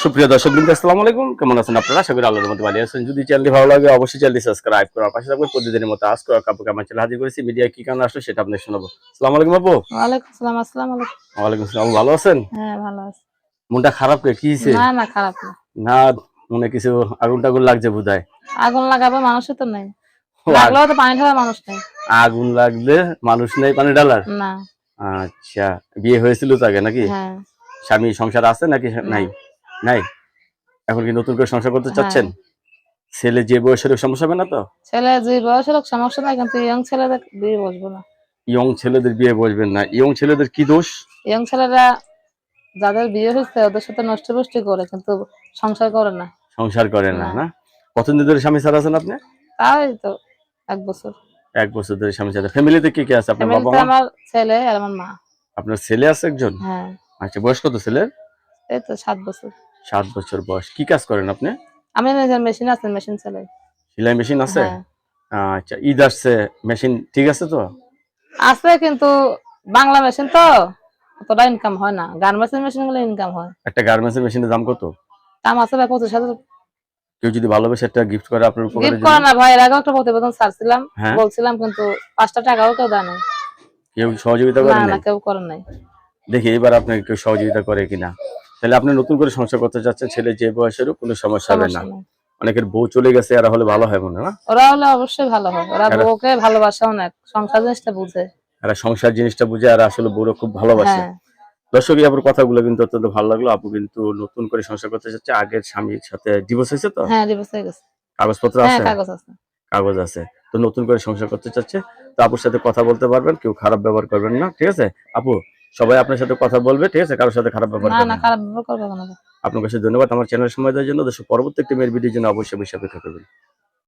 সুপ্রিয় দর্শকবৃন্দ, আসসালামু আলাইকুম। কেমন আছেন আপনারা? আশা করি আল্লাহর মধ্যে ভালো আছেন। যদি চ্যানেলটি ভালো লাগে অবশ্যই চ্যানেলটি সাবস্ক্রাইব করার পাশে থাকবেন। প্রতিদিনের মতো আজকে কাপড় আমার চ্যানেল হাজির করেছি। মিডিয়া কি কারণে আসলো সেটা আপনাদের শোনাবো। আসসালামু আলাইকুম আপু। ওয়ালাইকুম আসসালাম। আসসালামু আলাইকুম। ওয়ালাইকুম আসসালাম। ভালো আছেন? হ্যাঁ, ভালো আছি। মনটা খারাপ কে? কি হইছে? না, না, খারাপ না। না, মনে কিছু আগুন টাগুন লাগছে বোধহয়। আগুন লাগাবে মানুষই তো নাই। ও, লাগলেও তো পানি ঢালার মানুষ নেই। আগুন লাগলে মানুষ নেই পানি ঢালার? না। আচ্ছা, বিয়ে হয়েছিল তো আগে নাকি? হ্যাঁ। স্বামী সংসার আছে নাকি না। নাই? নাই। এখন কি নতুন করে সংসার করতে হ্যাঁ। চাচ্ছেন? ছেলে যে বয়সের সমস্যা হবে না তো? ছেলে যে বয়সের হোক সমস্যা নাই, কিন্তু ইয়ং ছেলেদের বিয়ে বসবো না। ইয়ং ছেলেদের বিয়ে বসবেন না? ইয়ং ছেলেদের কি দোষ? ইয়ং ছেলেরা যাদের বিয়ে হয়েছে ওদের সাথে নষ্ট ফষ্টি করে, কিন্তু সংসার করে না। সংসার করে না? না। না, কতদিন ধরে স্বামী ছাড়া আছেন আপনি? তাই তো 1 বছর। 1 বছর ধরে স্বামী ছাড়া। ফ্যামিলিতে কে কে আছে? আপনার বাবা ফ্যামিলিতে মা? আমার ছেলে আর আমার মা। আপনার ছেলে আছে একজন? হ্যাঁ। আচ্ছা, বয়স কত ছেলের? এই তো 7 বছর। 7 বছর বয়স। কি কাজ করেন আপনি? আমি নিজের মেশিন আছে, মেশিন চালাই। সেলাই মেশিন আছে? হ্যাঁ। আচ্ছা, ঈদ আসছে, মেশিন ঠিক আছে তো? আছে, কিন্তু বাংলা মেশিন তো অতটা ইনকাম হয় না। গার্মেন্টস মেশিন গুলো ইনকাম হয়। একটা গার্মেন্টসের মেশিনের দাম কত? দাম আছে ভাই 25,000। কেউ যদি ভালোবেসে একটা গিফট করে আপনার উপকারের গিফট জন্য? করে না ভাই, এর আগেও একটা প্রতিবেদন ছাড়ছিলাম, হ্যাঁ, বলছিলাম, কিন্তু 5টা টাকাও কেউ দেয় নাই। কেউ সহযোগিতা না, করেন না, নাই? কেউ করে নাই। দেখি এবার আপনাকে কেউ সহযোগিতা করে কিনা। তাহলে আপনি নতুন করে সংসার করতে চাচ্ছেন, ছেলে যে বয়সেরও কোনো সমস্যা হবে না। সমস্যা নাই। অনেকের বউ চলে গেছে, এরা হলে ভালো হয় মনে হয় না? ওরা হলে অবশ্যই ভালো হয়, ওরা এরা বউকে ভালোবাসে অনেক, সংসার জিনিসটা বুঝে। এরা সংসার জিনিসটা বুঝে, আর আসলে বউরা খুব ভালোবাসে। হ্যাঁ। দর্শক, আপুর কথাগুলো কিন্তু অত্যন্ত ভালো লাগলো। আপু কিন্তু নতুন করে সংসার করতে চাচ্ছে। আগের স্বামীর সাথে ডিভোর্স হয়েছে তো? হ্যাঁ, ডিভোর্স হয়ে গেছে। কাগজপত্র হ্যাঁ, আছে? কাগজ আছে। কাগজ আছে। তো নতুন করে সংসার করতে চাচ্ছে। তো আপুর সাথে কথা বলতে পারবেন, কেউ খারাপ ব্যবহার করবেন না, ঠিক আছে? আপু, সবাই আপনার সাথে কথা বলবে, ঠিক আছে? কারোর সাথে খারাপ ব্যবহার না, না, করবেন না। খারাপ ব্যবহার করবে না। আপনার কাছে ধন্যবাদ আমার চ্যানেল সময় দেওয়ার জন্য। দর্শক, পরবর্তী একটি মেয়ের ভিডিওর জন্য অবশ্যই অপেক্ষা করবেন।